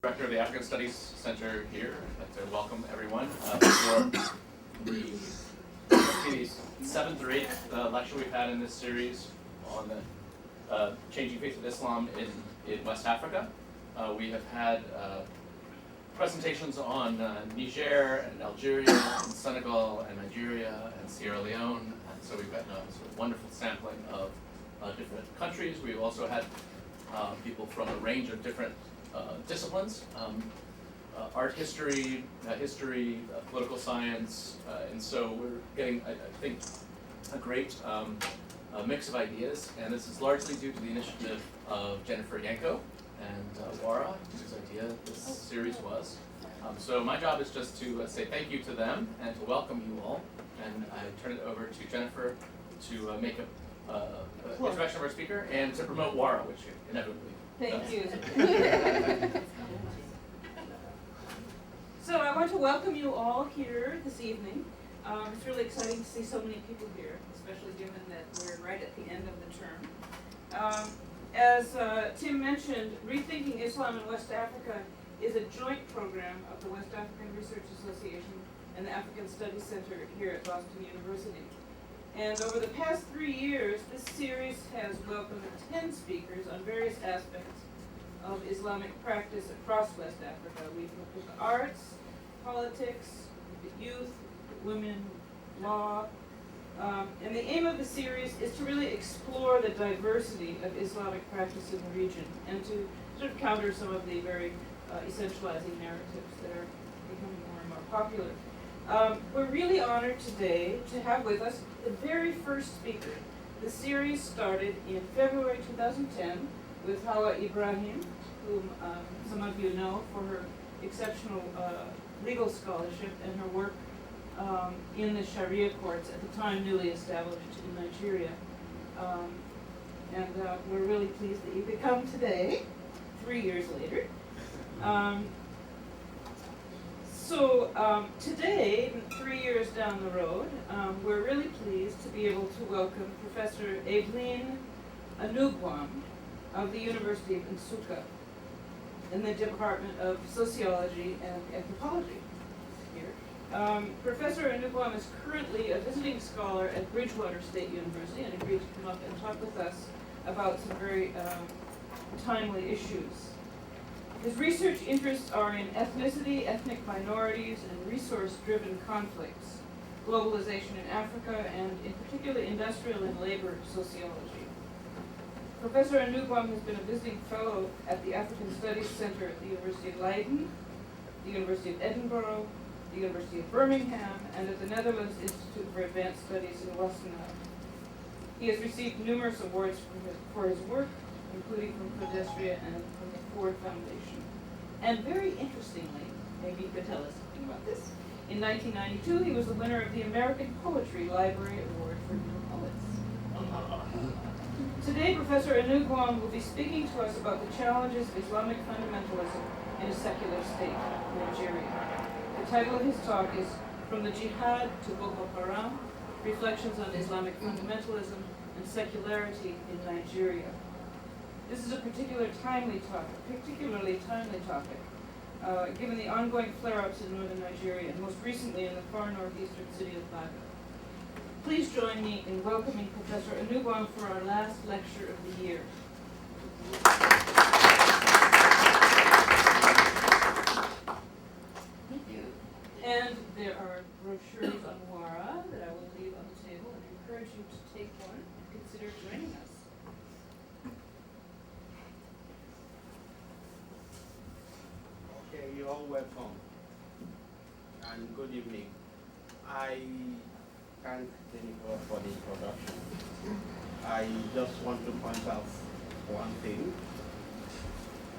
Director of the African Studies Center here. I'd like to welcome everyone for the seventh or eighth lecture we've had in this series on the changing face of Islam in West Africa. We have had presentations on Niger and Algeria and Senegal and Nigeria and Sierra Leone, and so we've got a sort of wonderful sampling of different countries. We've also had people from a range of different disciplines, art history, political science, and so we're getting, I think, a great mix of ideas, and this is largely due to the initiative of Jennifer Yanko and Wara, whose idea this series was. So my job is just to say thank you to them and to welcome you all, and I turn it over to Jennifer to make an introduction of our speaker and to promote Wara, which inevitably Thank you. So I want to welcome you all here this evening. It's really exciting to see so many people here, especially given that we're right at the end of the term. As Tim mentioned, Rethinking Islam in West Africa is a joint program of the West African Research Association and the African Studies Center here at Boston University. And over the past 3 years, this series has welcomed 10 speakers on various aspects of Islamic practice across West Africa. We've looked at the arts, politics, the youth, women, law. And the aim of the series is to really explore the diversity of Islamic practice in the region and to sort of counter some of the very essentializing narratives that are becoming more and more popular. We're really honored today to have with us the very first speaker. The series started in February 2010 with Hawa Ibrahim, whom some of you know for her exceptional legal scholarship and her work in the Sharia courts, at the time newly established in Nigeria. And we're really pleased that you could come today, 3 years later. So today, 3 years down the road, we're really pleased to be able to welcome Professor Edlyne Anugwom of the University of Nsukka in the Department of Sociology and Anthropology here. Professor Anugwom is currently a visiting scholar at Bridgewater State University and agreed to come up and talk with us about some very timely issues. His research interests are in ethnicity, ethnic minorities, and resource-driven conflicts, globalization in Africa, and in particular industrial and labor sociology. Professor Anugwom has been a visiting fellow at the African Studies Center at the University of Leiden, the University of Edinburgh, the University of Birmingham, and at the Netherlands Institute for Advanced Studies in Wassenaar. He has received numerous awards for his work, including from Pedestria and from the Ford Foundation. And very interestingly, maybe you could tell us something about this, in 1992 he was the winner of the American Poetry Library Award for New Poets. Today, Professor Anugwom will be speaking to us about the challenges of Islamic fundamentalism in a secular state, Nigeria. The title of his talk is From the Jihad to Boko Haram, Reflections on Islamic Fundamentalism and Secularity in Nigeria. This is a particularly timely topic, given the ongoing flare-ups in northern Nigeria, and most recently in the far northeastern city of Baga. Please join me in welcoming Professor Anugwom for our last lecture of the year. Thank you. And there are brochures on Wara that I will leave on the table and encourage you to take one and consider joining us. You're all welcome, and good evening. I thank Jennifer for the introduction. I just want to point out one thing.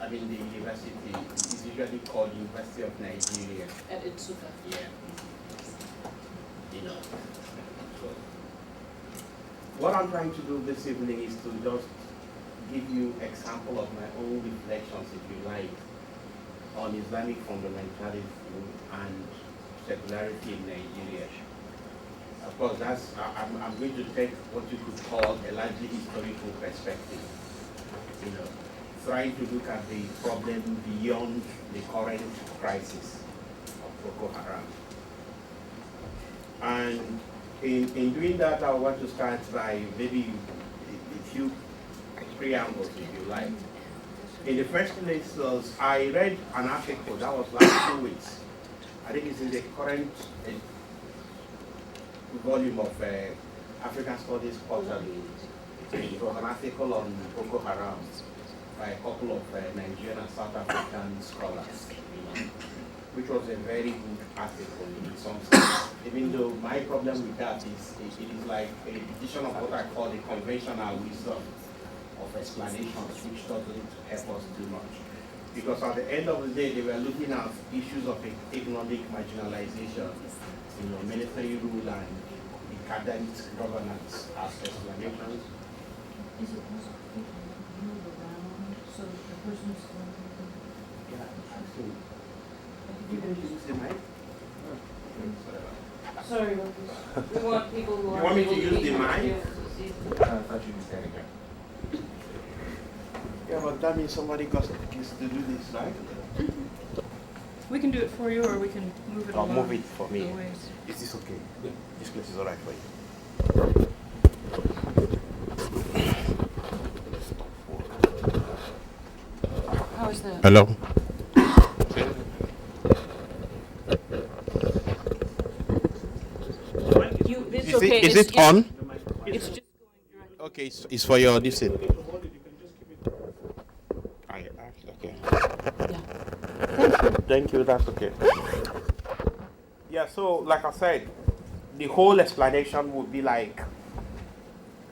I mean, the university is usually called University of Nigeria. At Nsukka. Yeah. You know. So, what I'm trying to do this evening is to just give you example of my own reflections, if you like, on Islamic fundamentalism and secularity in Nigeria. Of course, I'm going to take what you could call a largely historical perspective, you know, trying to look at the problem beyond the current crisis of Boko Haram. And in doing that, I want to start by maybe a few preambles, if you like. In the first place, I read an article that was last 2 weeks. I think it's in the current volume of African Studies Quarterly. It was an article on Boko Haram by a couple of Nigerian and South African scholars, which was a very good article in some sense. Even though my problem with that is it is like a repetition of what I call the conventional wisdom of explanations, which doesn't help us too much. Because at the end of the day, they were looking at issues of economic marginalization, military rule and decadent governance as explanations. Is it possible to move around so that the person's Yeah, absolutely. You can use the mic? Sorry, we want people who are. You want me to able use be the mic? here to see. I thought you'd be standing here. Yeah, but that means somebody gets to do this, right? We can do it for you, or we can move it I'll along. move it for me. the ways. Is this okay? Yeah. This place is all right for you. How is that? Hello. It's Is okay. it on? It's just going direct. Okay, it's for your this thing. Okay. Yeah. Thank you, that's okay. Yeah, so like I said, the whole explanation would be like,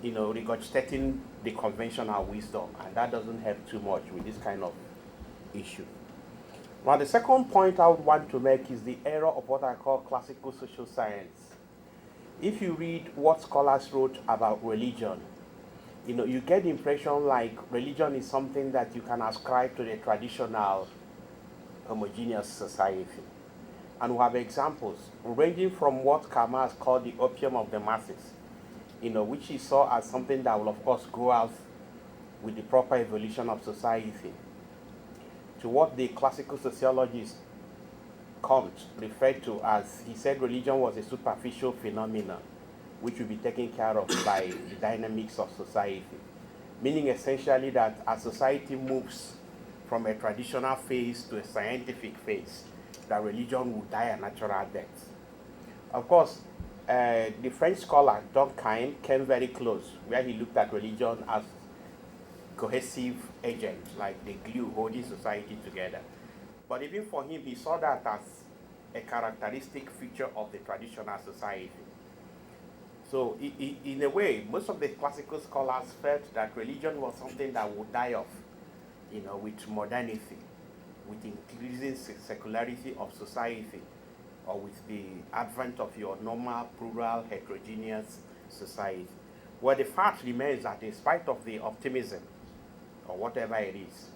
regurgitating the conventional wisdom, and that doesn't help too much with this kind of issue. Now, the second point I would want to make is the error of what I call classical social science. If you read what scholars wrote about religion, you get the impression like religion is something that you can ascribe to the traditional homogeneous society. And we have examples ranging from what Karl Marx called the opium of the masses, which he saw as something that will of course grow out with the proper evolution of society, to what the classical sociologist Comte referred to as, he said religion was a superficial phenomenon which will be taken care of by the dynamics of society. Meaning essentially that as society moves from a traditional phase to a scientific phase, that religion will die a natural death. Of course, the French scholar Durkheim came very close, where he looked at religion as cohesive agent, like the glue holding society together. But even for him, he saw that as a characteristic feature of the traditional society. So in a way, most of the classical scholars felt that religion was something that would die off, with modernity, with increasing secularity of society, or with the advent of your normal, plural, heterogeneous society. Well, the fact remains that in spite of the optimism, or whatever it is,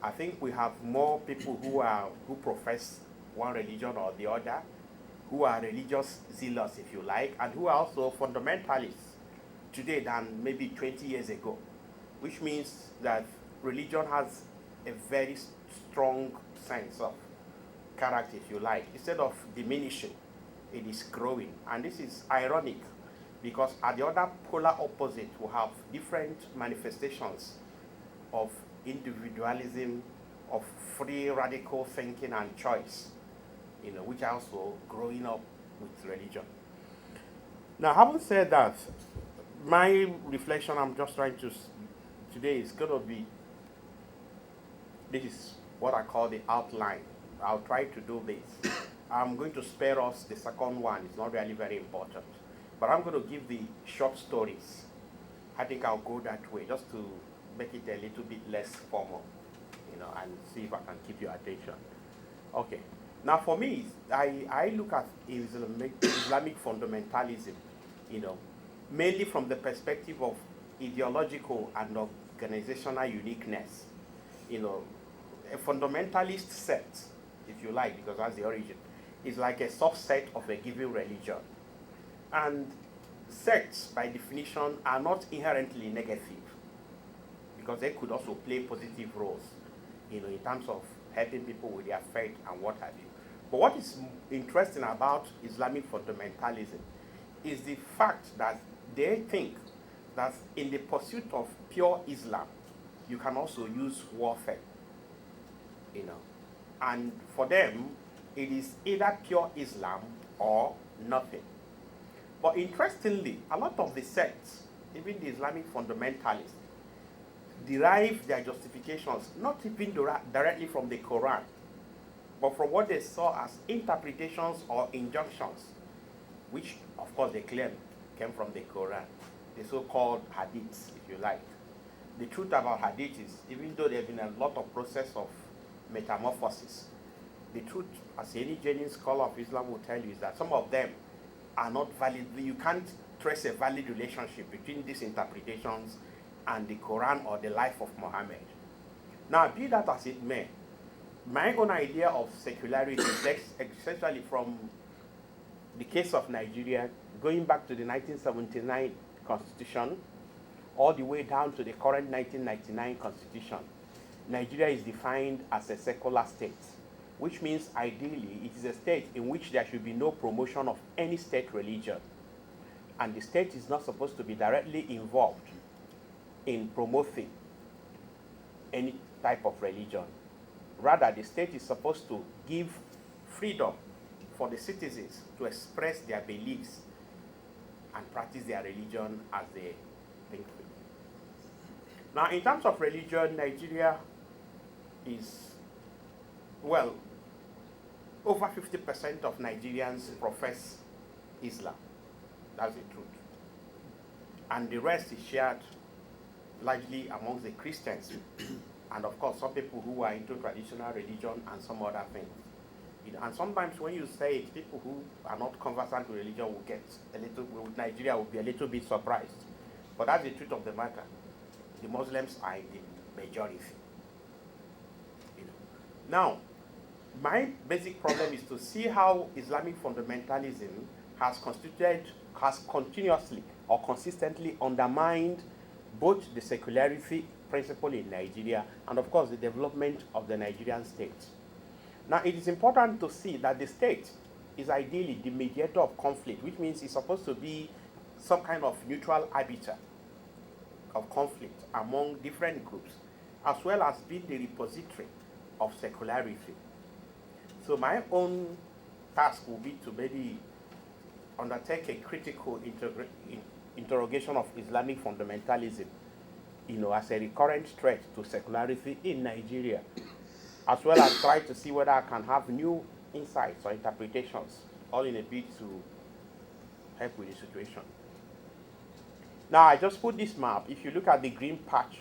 I think we have more people who profess one religion or the other, who are religious zealots, if you like, and who are also fundamentalists today than maybe 20 years ago, which means that religion has a very strong sense of character, if you like. Instead of diminishing, it is growing. And this is ironic, because at the other polar opposite, we have different manifestations of individualism, of free radical thinking and choice, which are also growing up with religion. Now, having said that, my reflection I'm just trying to today is going to be, this is what I call the outline. I'll try to do this. I'm going to spare us the second one. It's not really very important. But I'm going to give the short stories. I think I'll go that way just to make it a little bit less formal, and see if I can keep your attention. Okay. Now, for me, I look at Islamic fundamentalism, mainly from the perspective of ideological and organizational uniqueness. A fundamentalist sect, if you like, because that's the origin, is like a subset of a given religion. And sects, by definition, are not inherently negative, because they could also play positive roles, in terms of helping people with their faith and what have you. But what is interesting about Islamic fundamentalism is the fact that they think that in the pursuit of pure Islam, you can also use warfare, And for them, it is either pure Islam or nothing. But interestingly, a lot of the sects, even the Islamic fundamentalists, derive their justifications not even directly from the Quran, but from what they saw as interpretations or injunctions, which of course they claim came from the Quran, the so-called hadiths, if you like. The truth about hadith is, even though there have been a lot of process of metamorphosis, the truth, as any genuine scholar of Islam will tell you, is that some of them are not valid. You can't trace a valid relationship between these interpretations and the Quran or the life of Muhammad. Now, be that as it may, my own idea of secularity takes essentially from the case of Nigeria, going back to the 1979 Constitution, all the way down to the current 1999 Constitution. Nigeria is defined as a secular state, which means ideally it is a state in which there should be no promotion of any state religion. And the state is not supposed to be directly involved in promoting any type of religion. Rather, the state is supposed to give freedom for the citizens to express their beliefs and practice their religion as they think fit. Now, in terms of religion, Nigeria is, well, over 50% of Nigerians profess Islam. That's the truth. And the rest is shared largely amongst the Christians. And of course, some people who are into traditional religion and some other things. And sometimes when you say it, people who are not conversant with religion will get a little, with Nigeria will be a little bit surprised. But that's the truth of the matter. The Muslims are in the majority. Now, my basic problem is to see how Islamic fundamentalism has continuously or consistently undermined both the secularity principle in Nigeria and, of course, the development of the Nigerian state. Now, it is important to see that the state is ideally the mediator of conflict, which means it's supposed to be some kind of neutral arbiter of conflict among different groups, as well as being the repository of secularity. So my own task will be to maybe undertake a critical interrogation of Islamic fundamentalism, as a recurrent threat to secularity in Nigeria, as well as try to see whether I can have new insights or interpretations, all in a bid to help with the situation. Now, I just put this map. If you look at the green patch,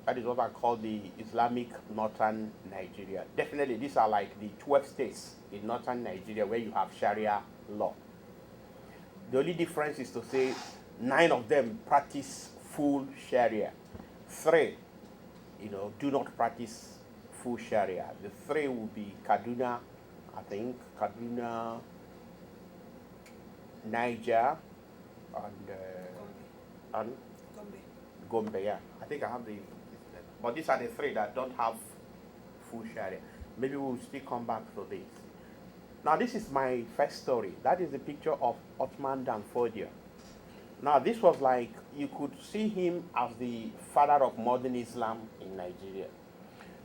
that is what I call the Islamic northern Nigeria. Definitely, these are like the 12 states in northern Nigeria where you have Sharia law. The only difference is to say 9 of them practice full Sharia. 3, do not practice full Sharia. The 3 will be Kaduna, Niger, and Gombe, yeah. I think I have the, but these are the 3 that don't have full Sharia. Maybe we'll still come back to this. Now, this is my first story. That is the picture of Othman Dan Fodio. Now, this was like, you could see him as the father of modern Islam in Nigeria.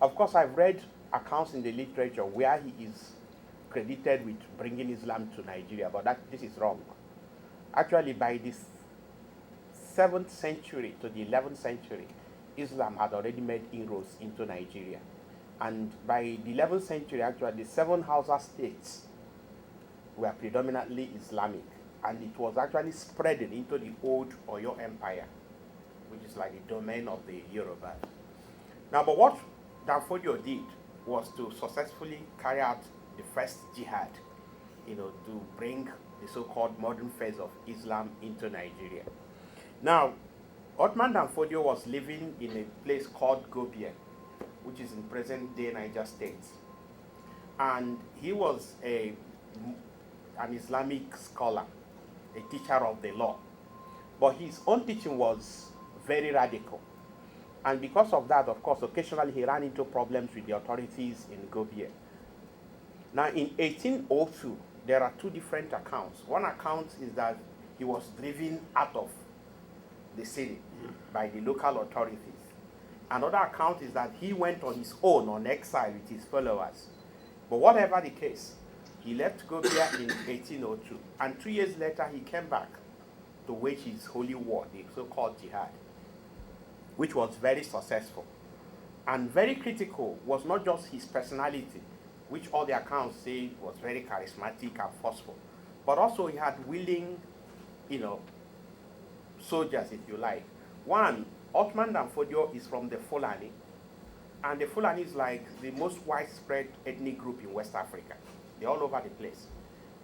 Of course, I've read accounts in the literature where he is credited with bringing Islam to Nigeria, but this is wrong. Actually, by the 7th century to the 11th century, Islam had already made inroads into Nigeria. And by the 11th century, actually, the 7 Hausa states were predominantly Islamic. And it was actually spreading into the old Oyo Empire, which is like the domain of the Yoruba. Now, but what Danfodio did was to successfully carry out the first jihad, to bring the so-called modern phase of Islam into Nigeria. Now, Othman Danfodio was living in a place called Gobie, which is in present-day Niger State. And he was an Islamic scholar, a teacher of the law. But his own teaching was very radical. And because of that, of course, occasionally he ran into problems with the authorities in Gobie. Now, in 1802, there are two different accounts. One account is that he was driven out of the city by the local authorities. Another account is that he went on his own on exile with his followers. But whatever the case, he left Gobia in 1802, and 2 years later he came back to wage his holy war, the so-called Jihad, which was very successful. And very critical was not just his personality, which all the accounts say was very charismatic and forceful, but also he had willing, soldiers, if you like. One, Othman Danfodio is from the Fulani, and the Fulani is like the most widespread ethnic group in West Africa. They're all over the place.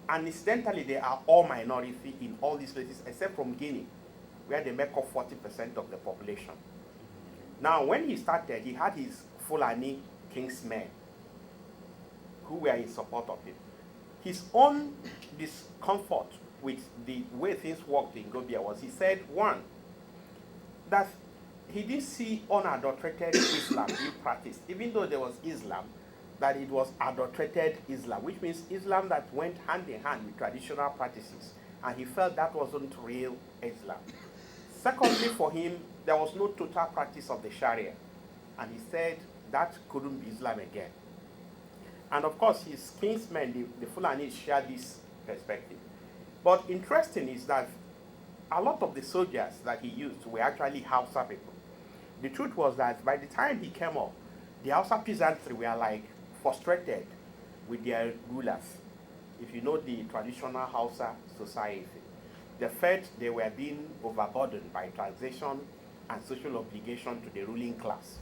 And incidentally, they are all minority in all these places, except from Guinea, where they make up 40% of the population. Now, when he started, he had his Fulani kingsmen who were in support of him. His own discomfort with the way things worked in Gobia was, he said, one, that he didn't see unadulterated Islam being practiced, even though there was Islam, that it was adulterated Islam, which means Islam that went hand in hand with traditional practices, and he felt that wasn't real Islam. Secondly, for him, there was no total practice of the Sharia, and he said that couldn't be Islam again. And of course, his kinsmen, the Fulani, shared this perspective. But interesting is that a lot of the soldiers that he used were actually Hausa people. The truth was that by the time he came up, the Hausa peasantry were like frustrated with their rulers. If you know the traditional Hausa society, they felt they were being overburdened by taxation and social obligation to the ruling class.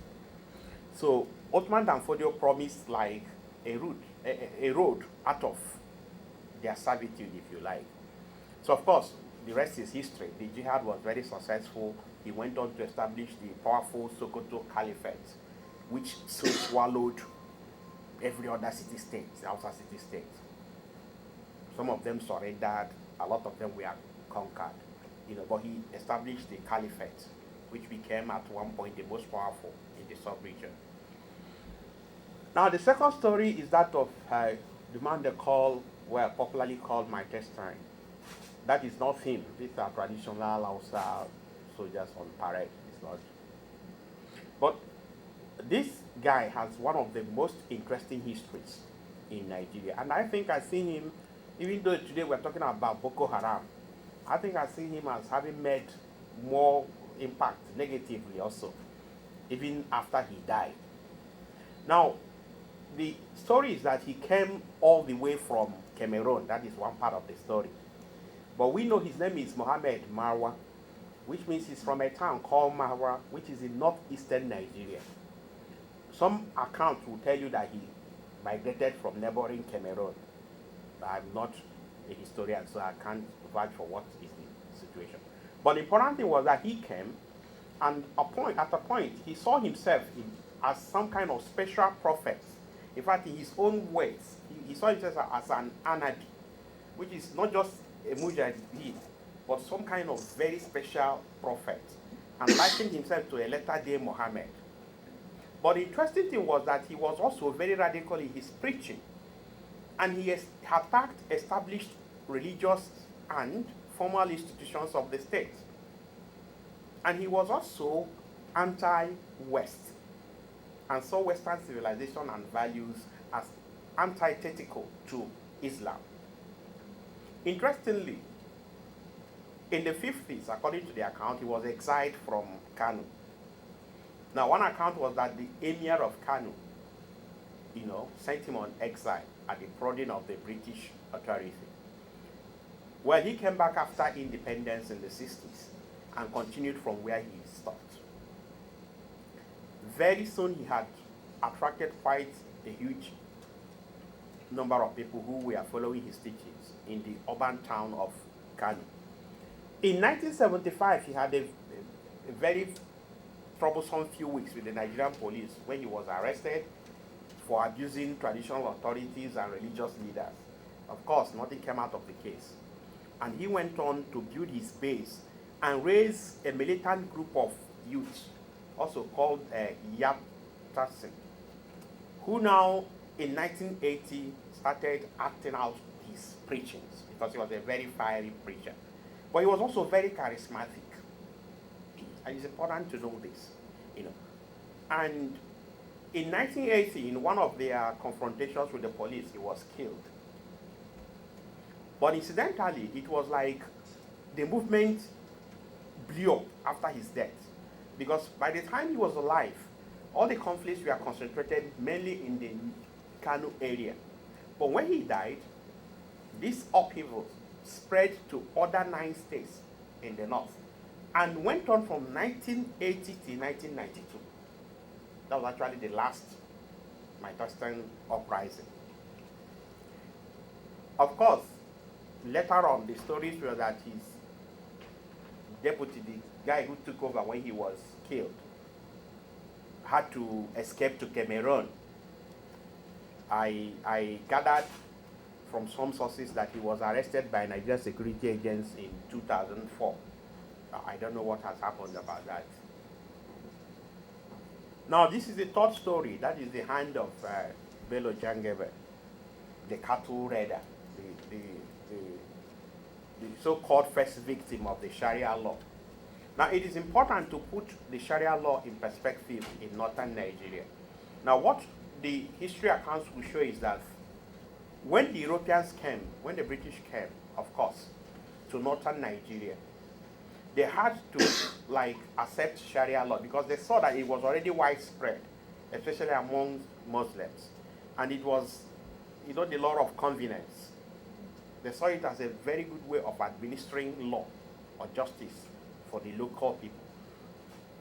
So Othman Danfodio promised like a road out of their servitude, if you like. So of course, the rest is history. The Jihad was very successful. He went on to establish the powerful Sokoto Caliphate, which soon swallowed every other city-state, the Hausa city-state. Some of them surrendered, a lot of them were conquered, but he established the Caliphate, which became at one point the most powerful in the sub-region. Now, the second story is that of the man popularly called my Testine. That is not him. These are traditional Hausa soldiers on parade. It's not. But this guy has one of the most interesting histories in Nigeria. And I think I've seen him, even though today we're talking about Boko Haram, I think I've seen him as having made more impact negatively also, even after he died. Now, the story is that he came all the way from Cameroon. That is one part of the story. But we know his name is Mohammed Marwa, which means he's from a town called Marwa, which is in northeastern Nigeria. Some accounts will tell you that he migrated from neighboring Cameroon. I'm not a historian, so I can't vouch for what is the situation. But the important thing was that he came, and at a point, he saw himself as some kind of special prophet. In fact, in his own words, he saw himself as an Anabi, which is not just a mujahid, but some kind of very special prophet, and likened himself to a latter-day Muhammad. But the interesting thing was that he was also very radical in his preaching, and he attacked established religious and formal institutions of the state. And he was also anti-West, and saw Western civilization and values as antithetical to Islam. Interestingly, in the 50s, according to the account, he was exiled from Kano. Now, one account was that the emir of Kano, sent him on exile at the prodding of the British authority. Well, he came back after independence in the 60s and continued from where he stopped. Very soon, he had attracted quite a huge number of people who were following his teachings in the urban town of Kano. In 1975, he had a very troublesome few weeks with the Nigerian police when he was arrested for abusing traditional authorities and religious leaders. Of course, nothing came out of the case. And he went on to build his base and raise a militant group of youth, also called Yap Tassin, who now in 1980 started acting out his preachings because he was a very fiery preacher. But he was also very charismatic. And it's important to know this, you know. And in 1980, in one of their confrontations with the police, he was killed. But incidentally, it was like the movement blew up after his death. Because by the time he was alive, all the conflicts were concentrated mainly in the Kano area. But when he died, this upheaval spread to other 9 states in the north and went on from 1980 to 1992. That was actually the last Midwestern uprising. Of course, later on, the stories were that his deputy, the guy who took over when he was killed, had to escape to Cameroon. I gathered from some sources that he was arrested by Nigerian security agents in 2004. I don't know what has happened about that. Now, this is the third story. That is the hand of Bello Jangebe, the cattle raider, the so-called first victim of the Sharia law. Now, it is important to put the Sharia law in perspective in northern Nigeria. Now, what the history accounts will show is that when the Europeans came, when the British came, of course, to northern Nigeria, they had to accept Sharia law because they saw that it was already widespread, especially among Muslims. And it was, the law of convenience. They saw it as a very good way of administering law or justice for the local people.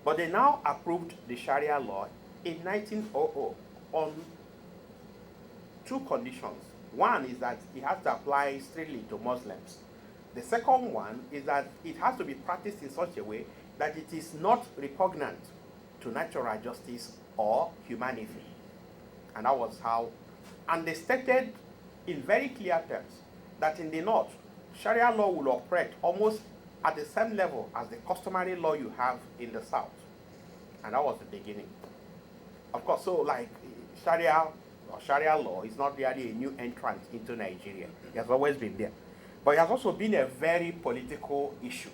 But they now approved the Sharia law in 1900 on 2 conditions. One is that it has to apply strictly to Muslims. The second one is that it has to be practiced in such a way that it is not repugnant to natural justice or humanity. And that was how, and they stated in very clear terms that in the north, Sharia law will operate almost at the same level as the customary law you have in the south. And that was the beginning. Of course, so Sharia or Sharia law is not really a new entrant into Nigeria. It has always been there. But it has also been a very political issue.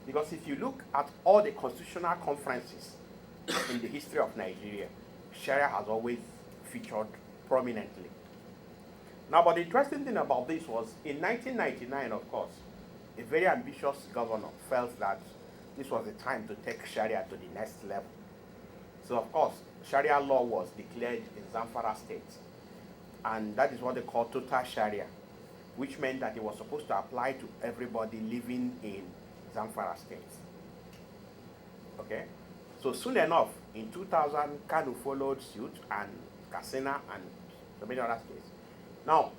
Because if you look at all the constitutional conferences in the history of Nigeria, Sharia has always featured prominently. Now, but the interesting thing about this was, in 1999, of course, a very ambitious governor felt that this was the time to take Sharia to the next level. So, of course, Sharia law was declared in Zamfara state. And that is what they call total Sharia, which meant that it was supposed to apply to everybody living in Zamfara state. Okay? So soon enough, in 2000, Kano followed suit, and Katsina, and so many other states. Now,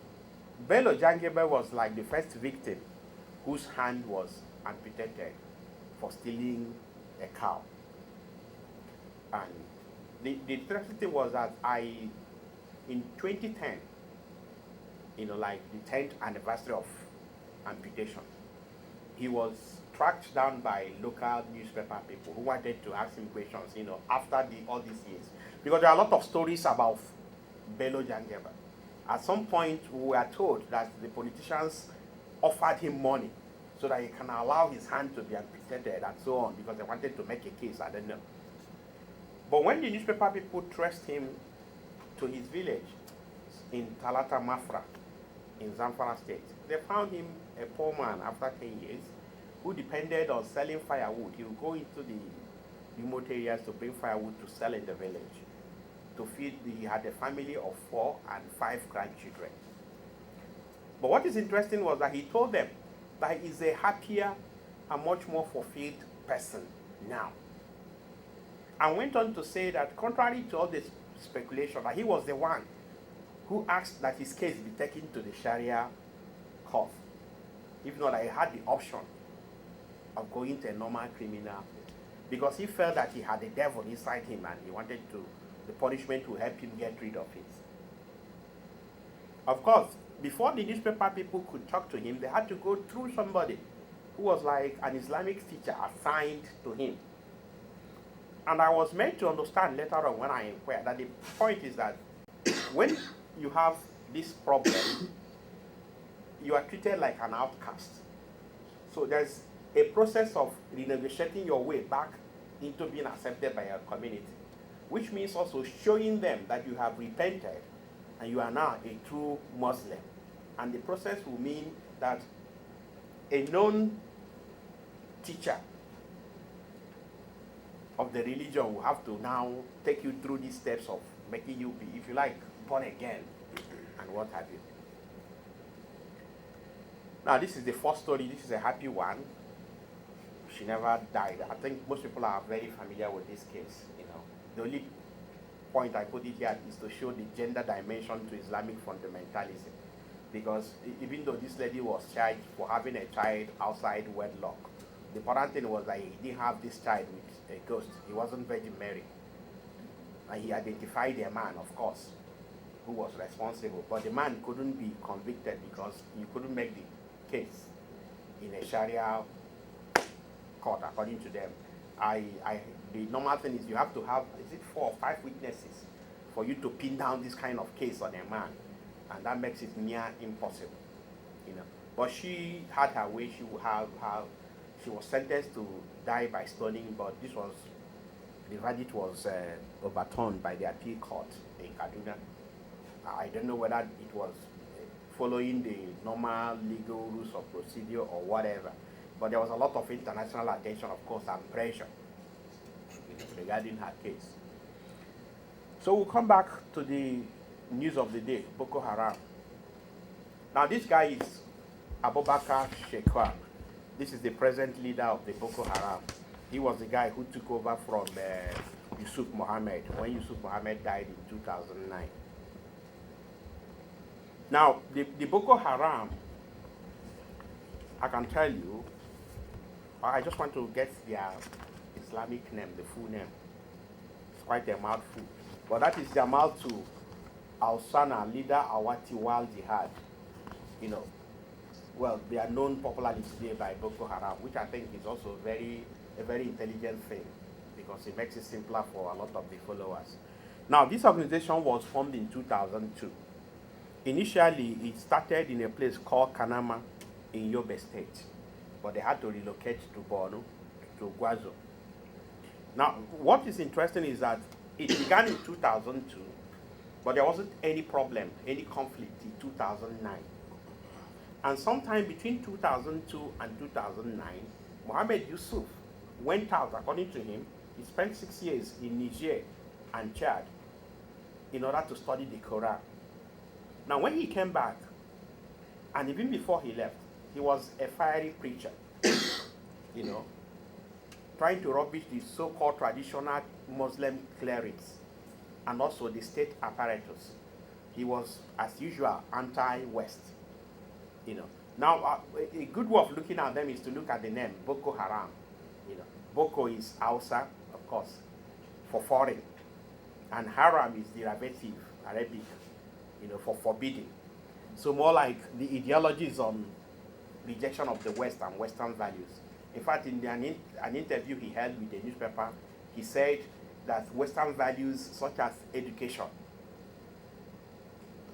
Bello Jangebe was the first victim whose hand was amputated for stealing a cow. And the interesting thing was that in 2010, the 10th anniversary of amputation, he was tracked down by local newspaper people who wanted to ask him questions, after all these years. Because there are a lot of stories about Bello Jangebe. At some point, we were told that the politicians offered him money so that he can allow his hand to be amputated and so on, because they wanted to make a case, I don't know. But when the newspaper people traced him to his village in Talata Mafra, in Zamfara state, they found him a poor man after 10 years who depended on selling firewood. He would go into the remote areas to bring firewood to sell in the village. To feed, he had a family of 4 and 5 grandchildren. But what is interesting was that he told them that he is a happier and much more fulfilled person now. And went on to say that contrary to all this speculation, that he was the one who asked that his case be taken to the Sharia court, if not, he had the option of going to a normal criminal, because he felt that he had the devil inside him and he wanted the punishment to help him get rid of it. Of course, before the newspaper people could talk to him, they had to go through somebody who was like an Islamic teacher assigned to him. And I was made to understand later on when I inquired that the point is that when you have this problem, you are treated like an outcast. So there's a process of renegotiating your way back into being accepted by your community, which means also showing them that you have repented and you are now a true Muslim. And the process will mean that a known teacher of the religion will have to now take you through these steps of making you be, if you like, born again and what have you. Now, this is the first story. This is a happy one. She never died. I think most people are very familiar with this case. The only point I put it here is to show the gender dimension to Islamic fundamentalism, because even though this lady was charged for having a child outside wedlock, the important thing was that he didn't have this child with a ghost. He wasn't Virgin Mary, and he identified a man, of course, who was responsible. But the man couldn't be convicted because you couldn't make the case in a Sharia court, according to them. The normal thing is you have to have, is it 4 or 5 witnesses for you to pin down this kind of case on a man, and that makes it near impossible, But she had her way. She was sentenced to die by stoning, but the verdict was overturned by the appeal court in Kaduna. I don't know whether it was following the normal legal rules of procedure or whatever, but there was a lot of international attention, of course, and pressure regarding her case. So we'll come back to the news of the day, Boko Haram. Now this guy is Abubakar Shekwa. This is the present leader of the Boko Haram. He was the guy who took over from Yusuf Mohammed when Yusuf Mohammed died in 2009. Now, the Boko Haram, I can tell you, I just want to get their Islamic name, the full name. It's quite a mouthful. But that is Jama'atu Al-Sana, leader Awati Wal Jihad. Well, they are known popularly today by Boko Haram, which I think is also a very intelligent thing, because it makes it simpler for a lot of the followers. Now, this organization was formed in 2002. Initially, it started in a place called Kanama in Yobe State, but they had to relocate to Borno, to Gwazo. Now, what is interesting is that it began in 2002, but there wasn't any problem, any conflict in 2009. And sometime between 2002 and 2009, Mohammed Yusuf went out, according to him. He spent 6 years in Niger and Chad in order to study the Quran. Now, when he came back, and even before he left, he was a fiery preacher, trying to rubbish the so-called traditional Muslim clerics and also the state apparatus. He was, as usual, anti-West. Now, a good way of looking at them is to look at the name, Boko Haram. Boko is Hausa, of course, for foreign, and Haram is derivative, Arabic, for forbidden. So more like the ideologies on rejection of the West and Western values. In fact, in an interview he held with a newspaper, he said that Western values such as education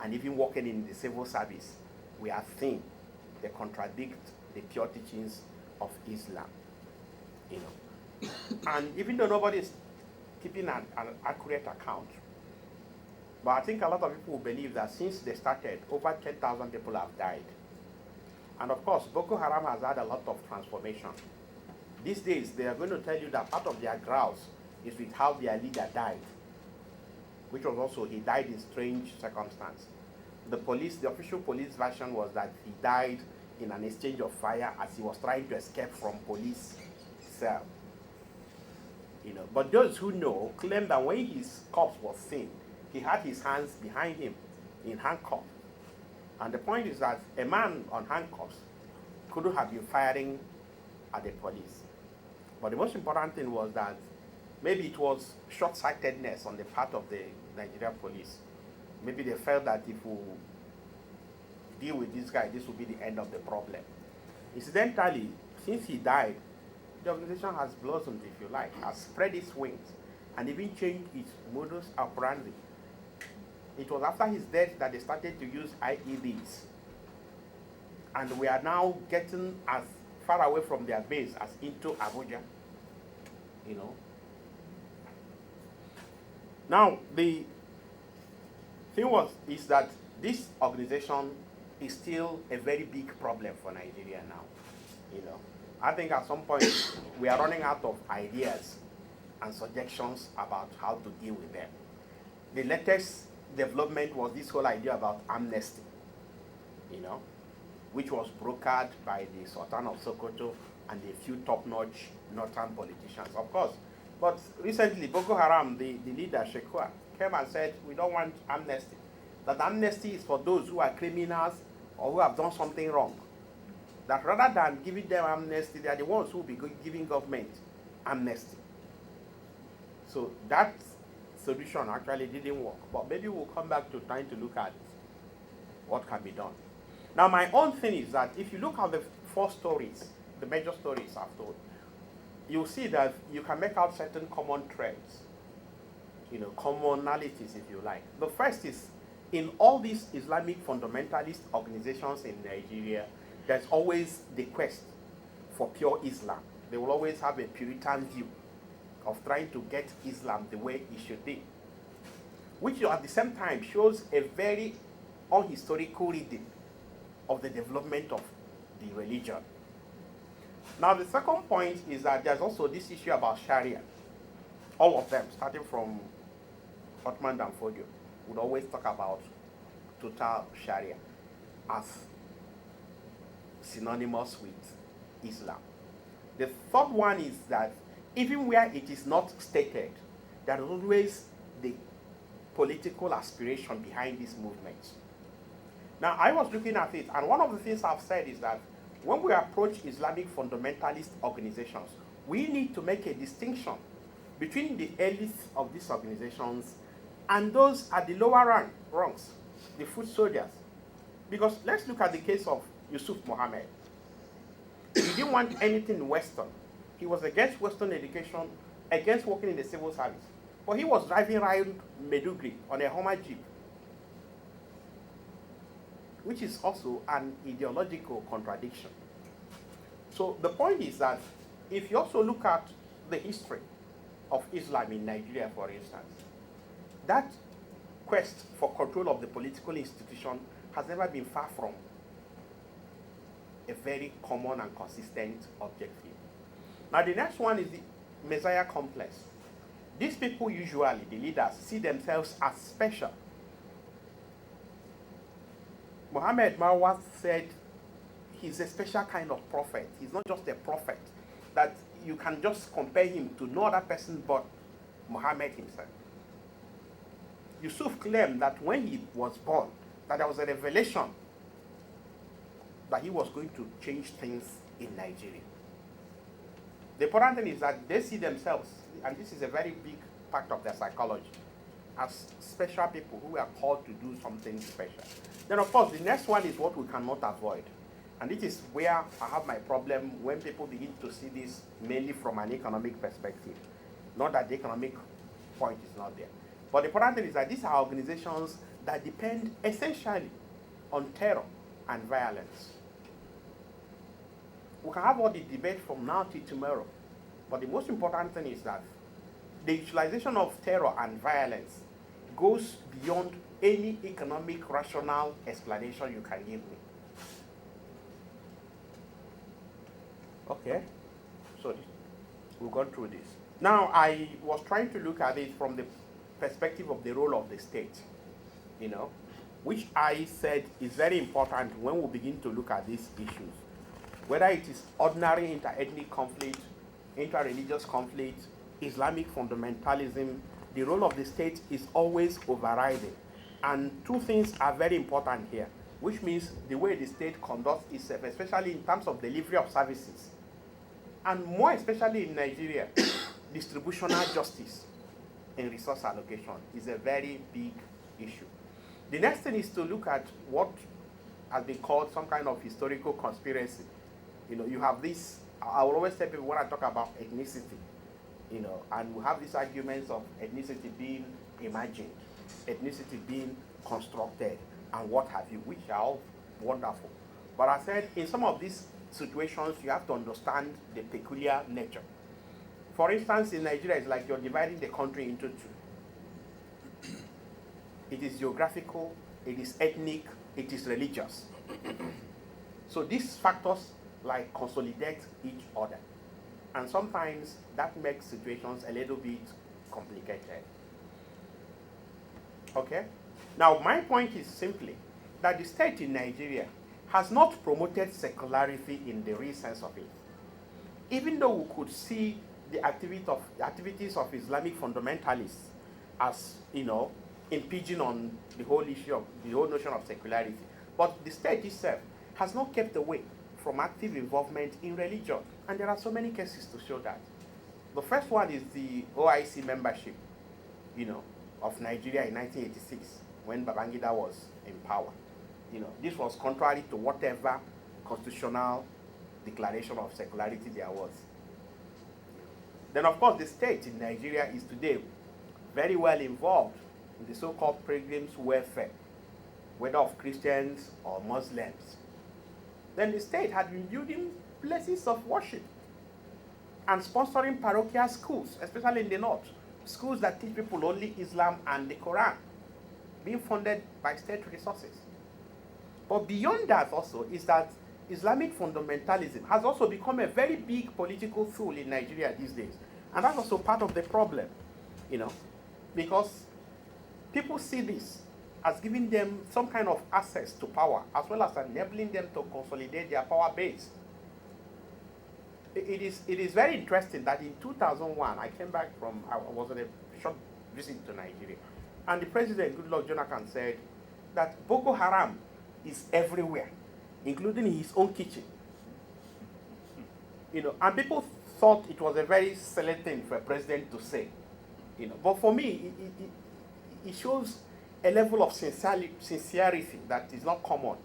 and even working in the civil service, we are thin. They contradict the pure teachings of Islam. And even though nobody is keeping an accurate account, but I think a lot of people believe that since they started, over 10,000 people have died. And of course, Boko Haram has had a lot of transformation. These days, they are going to tell you that part of their grouse is with how their leader died, which was also, he died in strange circumstance. The official police version was that he died in an exchange of fire as he was trying to escape from police cell. But those who know claim that when his corpse was seen, he had his hands behind him in handcuffs. And the point is that a man on handcuffs couldn't have been firing at the police. But the most important thing was that maybe it was short-sightedness on the part of the Nigerian police. Maybe they felt that if we deal with this guy, this will be the end of the problem. Incidentally, since he died, the organization has blossomed, if you like, has spread its wings, and even changed its modus operandi. It was after his death that they started to use IEDs. And we are now getting as far away from their base as into Abuja, you know. Now, the thing is that this organization is still a very big problem for Nigeria now, you know. I think at some point we are running out of ideas and suggestions about how to deal with them. The latest development was this whole idea about amnesty, you know, which was brokered by the Sultan of Sokoto and a few top-notch northern politicians, of course. But recently, Boko Haram, the leader, Shekwa, came and said, we don't want amnesty. That amnesty is for those who are criminals or who have done something wrong. That rather than giving them amnesty, they are the ones who will be giving government amnesty. So that solution actually didn't work. But maybe we'll come back to trying to look at what can be done. Now, my own thing is that if you look at the 4 stories, the major stories I've told, you'll see that you can make out certain common threads, you know, commonalities, if you like. The first is, in all these Islamic fundamentalist organizations in Nigeria, there's always the quest for pure Islam. They will always have a Puritan view of trying to get Islam the way it should be, which at the same time shows a very unhistorical reading of the development of the religion. Now, the second point is that there's also this issue about Sharia. All of them, starting from Ottoman and Fodio, would always talk about total Sharia as synonymous with Islam. The third one is that even where it is not stated, there is always the political aspiration behind these movements. Now, I was looking at it, and one of the things I've said is that when we approach Islamic fundamentalist organizations, we need to make a distinction between the elites of these organizations and those at the lower ranks, the foot soldiers. Because let's look at the case of Yusuf Mohammed. He didn't want anything Western. He was against Western education, against working in the civil service. But he was driving around Maiduguri on a Hummer Jeep, which is also an ideological contradiction. So the point is that if you also look at the history of Islam in Nigeria, for instance, that quest for control of the political institution has never been far from a very common and consistent objective. Now, the next one is the Messiah complex. These people usually, the leaders, see themselves as special. Muhammad Marwa said he's a special kind of prophet. He's not just a prophet that you can just compare him to no other person but Muhammad himself. Yusuf claimed that when he was born, that there was a revelation that he was going to change things in Nigeria. The important thing is that they see themselves, and this is a very big part of their psychology, as special people who are called to do something special. Then, of course, the next one is what we cannot avoid. And it is where I have my problem when people begin to see this mainly from an economic perspective. Not that the economic point is not there. But the important thing is that these are organizations that depend essentially on terror and violence. We can have all the debate from now till tomorrow. But the most important thing is that the utilization of terror and violence goes beyond any economic rational explanation you can give me. Okay, so we've gone through this. Now, I was trying to look at it from the perspective of the role of the state, you know, which I said is very important when we begin to look at these issues. Whether it is ordinary inter-ethnic conflict, inter-religious conflict, Islamic fundamentalism, the role of the state is always overriding. And two things are very important here, which means the way the state conducts itself, especially in terms of delivery of services, and more especially in Nigeria, distributional justice in resource allocation is a very big issue. The next thing is to look at what has been called some kind of historical conspiracy. You know, you have this I will always tell people when I talk about ethnicity, and we have these arguments of ethnicity being imagined, ethnicity being constructed, and what have you, which are all wonderful. But I said in some of these situations, you have to understand the peculiar nature. For instance, in Nigeria, it's like you're dividing the country into two. It is geographical, it is ethnic, it is religious. So these factors like consolidate each other. And sometimes that makes situations a little bit complicated. Okay? Now, my point is simply that the state in Nigeria has not promoted secularity in the real sense of it. Even though we could see the activities of Islamic fundamentalists as, impinging on the whole notion of secularity. But the state itself has not kept away from active involvement in religion. And there are so many cases to show that. The first one is the OIC membership, of Nigeria in 1986 when Babangida was in power. This was contrary to whatever constitutional declaration of secularity there was. Then, of course, the state in Nigeria is today very well involved in the so-called pilgrims' welfare, whether of Christians or Muslims. Then the state had been building places of worship and sponsoring parochial schools, especially in the north, schools that teach people only Islam and the Quran, being funded by state resources. But beyond that also is that Islamic fundamentalism has also become a very big political tool in Nigeria these days. And that's also part of the problem, because people see this as giving them some kind of access to power, as well as enabling them to consolidate their power base. It is very interesting that in 2001, I came back I was on a short visit to Nigeria, and the president, Goodluck Jonathan, said that Boko Haram is everywhere, including in his own kitchen. And people thought it was a very silly thing for a president to say. But for me, it shows a level of sincerity that is not common.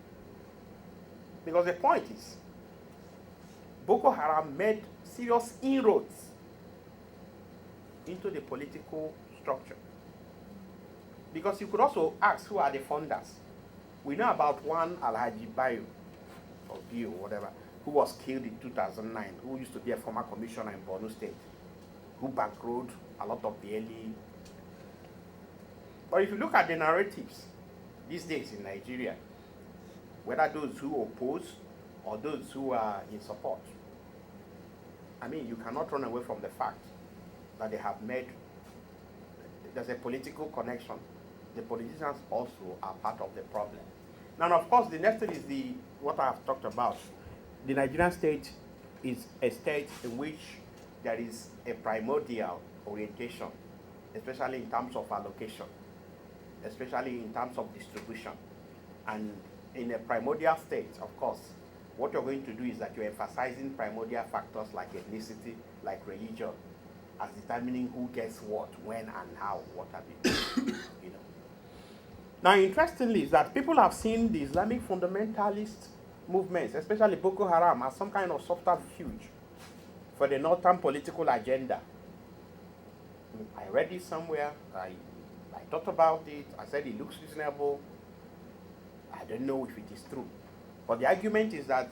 Because the point is, Boko Haram made serious inroads into the political structure. Because you could also ask who are the funders. We know about one Alhaji Bayo, or Bio, whatever, who was killed in 2009, who used to be a former commissioner in Borno State, who bankrolled a lot of the early. But if you look at the narratives these days in Nigeria, whether those who oppose or those who are in support, you cannot run away from the fact that there's a political connection. The politicians also are part of the problem. Now, of course, the next thing is what I have talked about. The Nigerian state is a state in which there is a primordial orientation, especially in terms of allocation, especially in terms of distribution. And in a primordial state, of course, what you're going to do is that you're emphasizing primordial factors like ethnicity, like religion, as determining who gets what, when, and how, what have you. Now, interestingly, is that people have seen the Islamic fundamentalist movements, especially Boko Haram, as some kind of subterfuge for the northern political agenda. I read it somewhere. I thought about it. I said it looks reasonable. I don't know if it is true. But the argument is that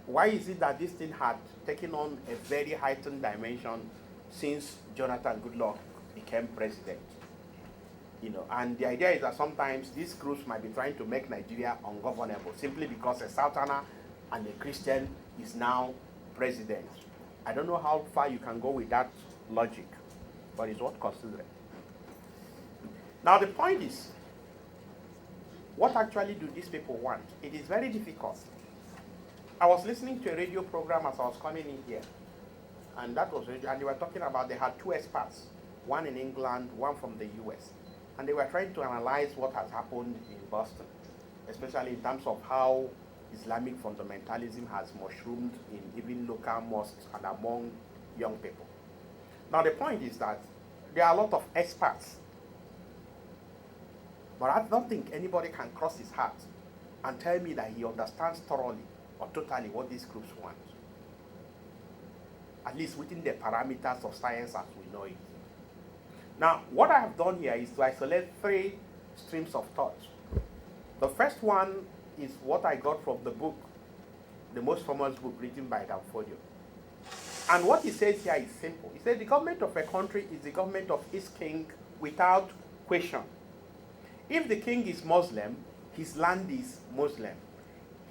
why is it that this thing had taken on a very heightened dimension since Jonathan Goodluck became president? And the idea is that sometimes these groups might be trying to make Nigeria ungovernable simply because a Southerner and a Christian is now president. I don't know how far you can go with that logic, but it's worth considering. Now the point is, what actually do these people want? It is very difficult. I was listening to a radio program as I was coming in here, and they were talking about they had two experts, one in England, one from the US. And they were trying to analyze what has happened in Boston, especially in terms of how Islamic fundamentalism has mushroomed in even local mosques and among young people. Now the point is that there are a lot of experts, but I don't think anybody can cross his heart and tell me that he understands thoroughly or totally what these groups want. at least within the parameters of science as we know it. Now, what I have done here is to isolate three streams of thought. The first one is what I got from the book, the most famous book written by Danfodio. And what he says here is simple. He said the government of a country is the government of its king without question. If the king is Muslim, his land is Muslim.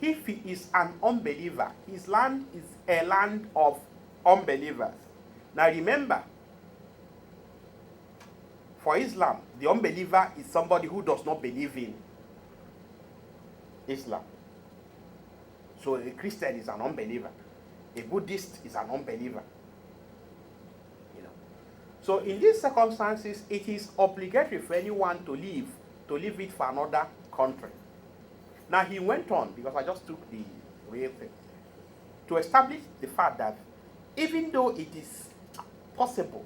If he is an unbeliever, his land is a land of unbelievers. Now remember, for Islam, the unbeliever is somebody who does not believe in Islam. So a Christian is an unbeliever. A Buddhist is an unbeliever. You know. So in these circumstances, it is obligatory for anyone to leave it for another country. Now he went on, because I just took the real thing, to establish the fact that even though it is possible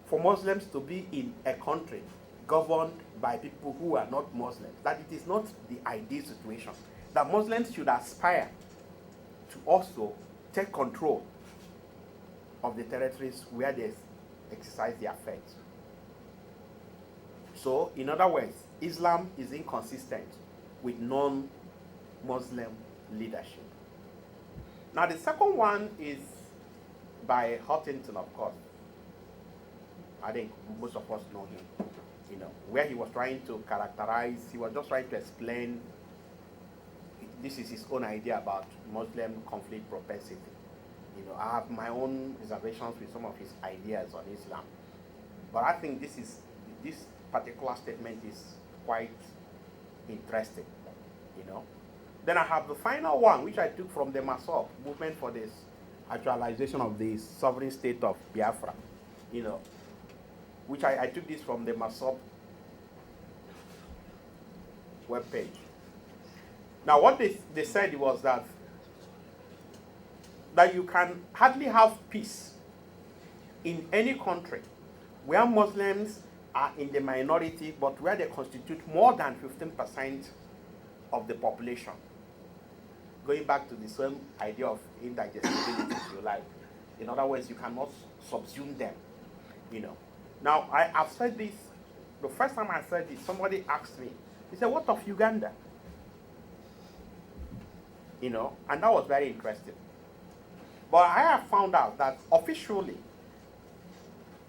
for Muslims to be in a country governed by people who are not Muslims, that it is not the ideal situation. That Muslims should aspire to also take control of the territories where they exercise their faith. So, in other words, Islam is inconsistent with non-Muslim leadership. Now, the second one is by Huntington, of course. I think most of us know him, you know, where he was trying to characterize, he was just trying to explain, this is his own idea about Muslim conflict propensity. You know, I have my own reservations with some of his ideas on Islam. But I think this particular statement is quite interesting, you know. Then I have the final one, which I took from the Masop, Movement for the Actualization of the Sovereign State of Biafra, you know, which I took this from the Masop webpage. Now, what they said was that you can hardly have peace in any country where Muslims are in the minority, but where they constitute more than 15% of the population. Going back to the same idea of indigestibility, if you like. In other words, you cannot subsume them, you know. Now, I've said this, the first time I said this, somebody asked me, he said, what of Uganda? You know, and that was very interesting. But I have found out that officially,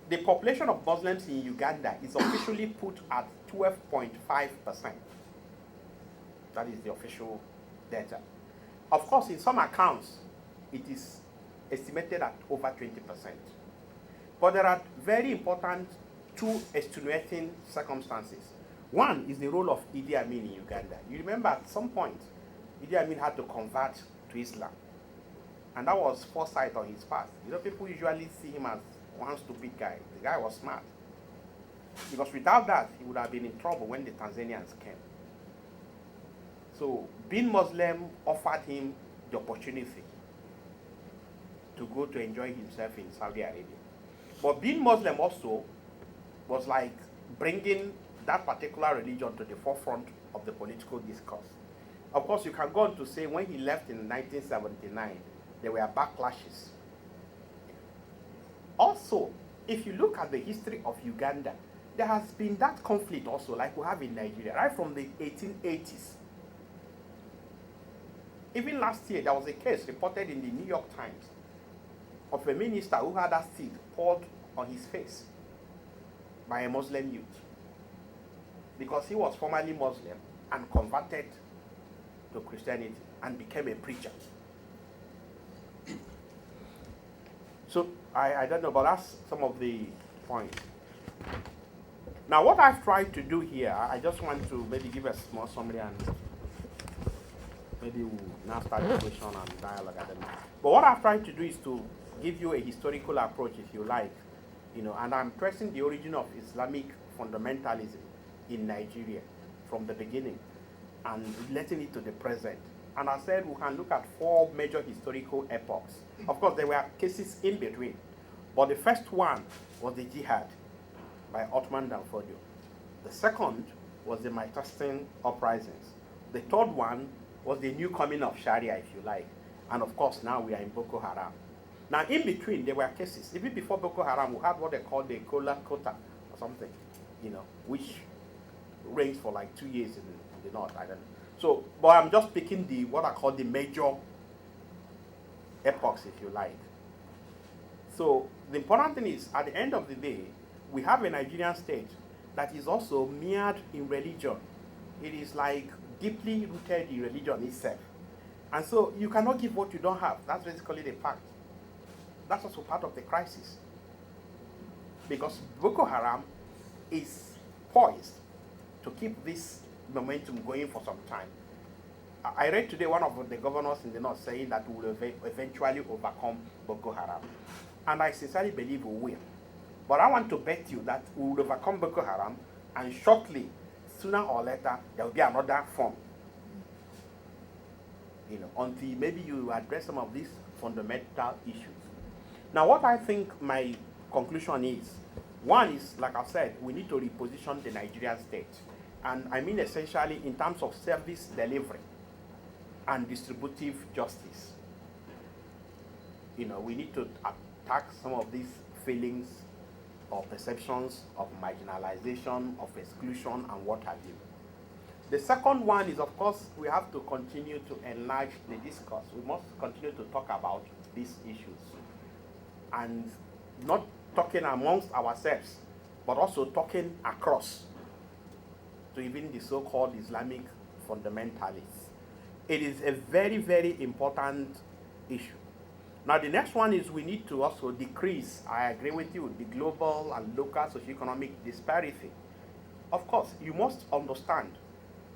the population of Muslims in Uganda is officially put at 12.5%. That is the official data. Of course, in some accounts, it is estimated at over 20%. But there are very important two extenuating circumstances. One is the role of Idi Amin in Uganda. You remember at some point, Idi Amin had to convert to Islam. And that was foresight on his part. You know, people usually see him as one stupid guy. The guy was smart. Because without that, he would have been in trouble when the Tanzanians came. So being Muslim offered him the opportunity to go to enjoy himself in Saudi Arabia. But being Muslim also was like bringing that particular religion to the forefront of the political discourse. Of course, you can go on to say when he left in 1979, there were backlashes. Also, if you look at the history of Uganda, there has been that conflict also, like we have in Nigeria, right from the 1880s. Even last year, there was a case reported in the New York Times of a minister who had acid poured on his face by a Muslim youth because he was formerly Muslim and converted to Christianity and became a preacher. So I don't know, but that's some of the points. Now, what I've tried to do here, I just want to maybe give a small summary and maybe we'll now start the question and dialogue at the moment. But what I've tried to do is to give you a historical approach, if you like, you know, and I'm tracing the origin of Islamic fundamentalism in Nigeria from the beginning and relating it to the present. And I said we can look at 4 major historical epochs. Of course, there were cases in between, but the first one was the Jihad by Ottoman Danfodio. The second was the Maitastine uprisings. The third one was the new coming of Sharia, if you like. And of course, now we are in Boko Haram. Now, in between, there were cases. Even before Boko Haram, we had what they called the Kola Kota or something, which reigns for like 2 years in the north. I don't know. So, but I'm just picking what I call the major epochs, if you like. So, the important thing is, at the end of the day, we have a Nigerian state that is also mired in religion. It is like deeply rooted in religion itself. And so you cannot give what you don't have. That's basically the fact. That's also part of the crisis. Because Boko Haram is poised to keep this momentum going for some time. I read today one of the governors in the north saying that we will eventually overcome Boko Haram. And I sincerely believe we will. But I want to bet you that we will overcome Boko Haram, and shortly, sooner or later, there will be another form. Until maybe you address some of these fundamental issues. Now, what I think my conclusion is, one is, like I said, we need to reposition the Nigerian state. And I mean essentially in terms of service delivery and distributive justice. We need to attack some of these feelings or perceptions of marginalization, of exclusion, and what have you. The second one is, of course, we have to continue to enlarge the discourse. We must continue to talk about these issues. And not talking amongst ourselves, but also talking across to even the so-called Islamic fundamentalists. It is a very, very important issue. Now, the next one is we need to also decrease, I agree with you, the global and local socioeconomic disparity. Of course, you must understand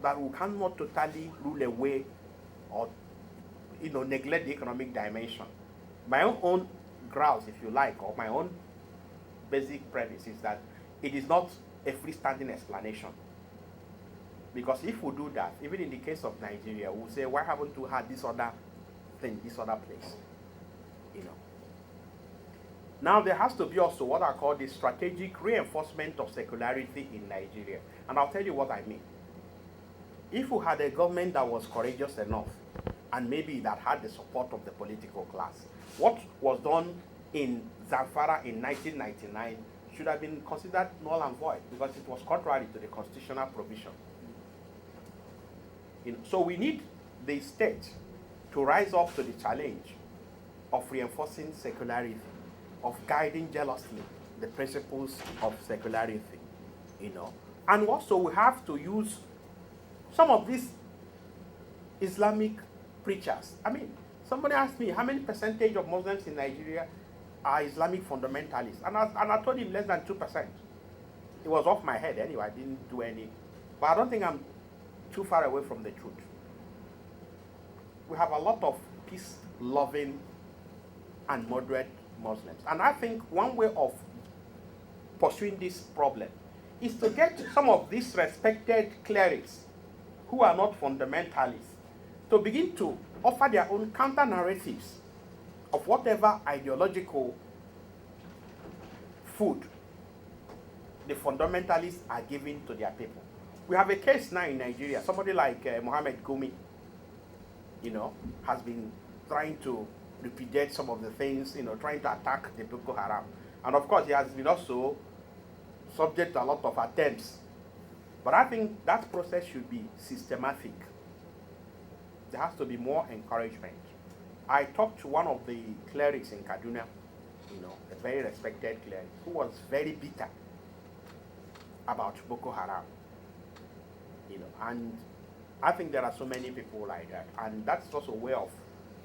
that we cannot totally rule away or neglect the economic dimension. My own grounds, if you like, or my own basic premise is that it is not a freestanding explanation. Because if we do that, even in the case of Nigeria, we'll say, why haven't we had this other thing, this other place? Now, there has to be also what I call the strategic reinforcement of secularity in Nigeria. And I'll tell you what I mean. If we had a government that was courageous enough, and maybe that had the support of the political class, what was done in Zamfara in 1999 should have been considered null and void, because it was contrary to the constitutional provision. So we need the state to rise up to the challenge of reinforcing secularity, of guiding jealously the principles of secularity, And also we have to use some of these Islamic preachers. I mean, somebody asked me, how many percentage of Muslims in Nigeria are Islamic fundamentalists? And I told him less than 2%. It was off my head anyway, I didn't do any. But I don't think I'm too far away from the truth. We have a lot of peace-loving and moderate Muslims. And I think one way of pursuing this problem is to get some of these respected clerics who are not fundamentalists to begin to offer their own counter-narratives of whatever ideological food the fundamentalists are giving to their people. We have a case now in Nigeria. Somebody like Mohammed Gumi, has been trying to repudiate some of the things, trying to attack the Boko Haram. And of course, he has been also subject to a lot of attempts. But I think that process should be systematic. There has to be more encouragement. I talked to one of the clerics in Kaduna, a very respected cleric, who was very bitter about Boko Haram. And I think there are so many people like that. And that's also a way of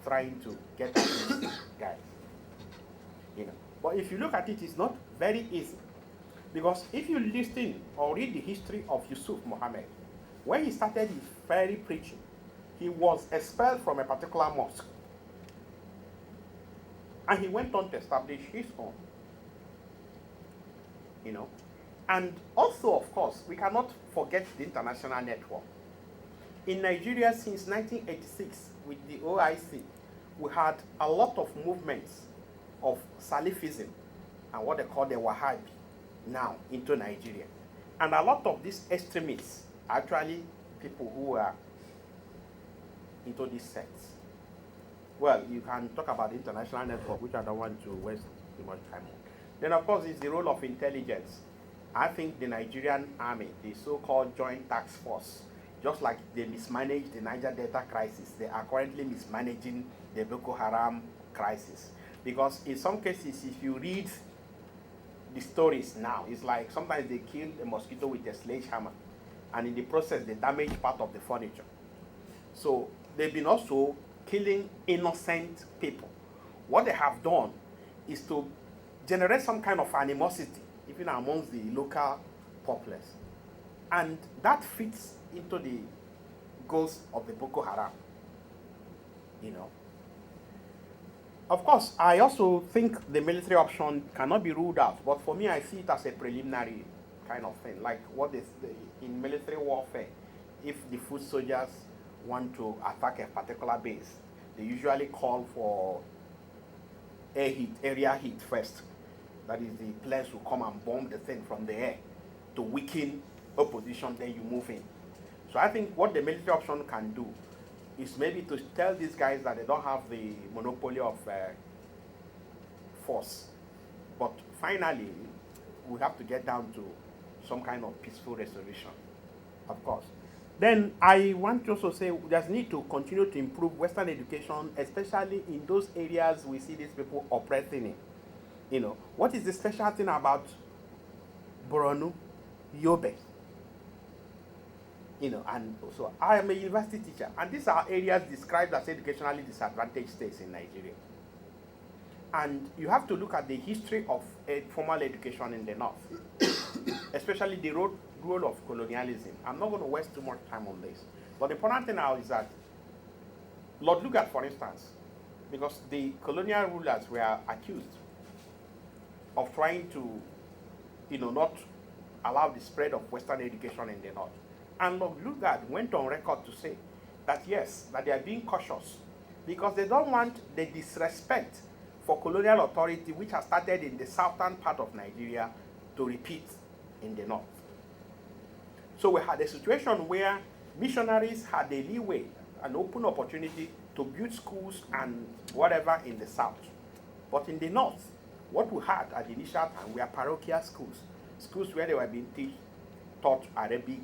trying to get at these guys. But if you look at it, it's not very easy. Because if you listen or read the history of Yusuf Muhammad, when he started his fiery preaching, he was expelled from a particular mosque. And he went on to establish his own. And also, of course, we cannot forget the international network. In Nigeria, since 1986, with the OIC, we had a lot of movements of Salafism and what they call the Wahhabi now into Nigeria. And a lot of these extremists are actually people who are into these sects. well, you can talk about the international network, which I don't want to waste too much time on. Then, of course, is the role of intelligence. I think the Nigerian army, the so-called Joint Task Force, just like they mismanaged the Niger Delta crisis, they are currently mismanaging the Boko Haram crisis. Because in some cases, if you read the stories now, it's like sometimes they kill a mosquito with a sledgehammer, and in the process, they damage part of the furniture. So they've been also killing innocent people. What they have done is to generate some kind of animosity, even amongst the local populace. And that fits into the goals of the Boko Haram, you know. Of course, I also think the military option cannot be ruled out, but for me, I see it as a preliminary kind of thing. Like what is in military warfare, if the foot soldiers want to attack a particular base, they usually call for area heat first. That is, the planes will come and bomb the thing from the air to weaken opposition, then you move in. So I think what the military option can do is maybe to tell these guys that they don't have the monopoly of force. But finally, we have to get down to some kind of peaceful resolution, of course. Then I want to also say there's need to continue to improve Western education, especially in those areas we see these people operating in. You know, what is the special thing about Borno, Yobe? You know, and so I am a university teacher, and these are areas described as educationally disadvantaged states in Nigeria. And you have to look at the history of formal education in the north, especially the role of colonialism. I'm not going to waste too much time on this. But the important thing now is that Lord Lugard, for instance, because the colonial rulers were accused of trying to, you know, not allow the spread of Western education in the north. And Lord Lugard went on record to say that yes, that they are being cautious because they don't want the disrespect for colonial authority which has started in the southern part of Nigeria to repeat in the north. So we had a situation where missionaries had a leeway, an open opportunity to build schools and whatever in the south. But in the north, what we had at the initial time were parochial schools, schools where they were being taught Arabic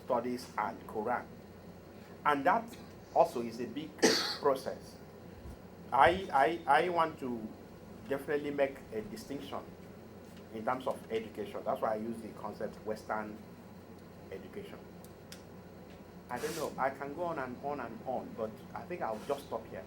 studies and Quran. And that also is a big process. I want to definitely make a distinction in terms of education. That's why I use the concept Western education. I don't know, I can go on and on and on, but I think I'll just stop here.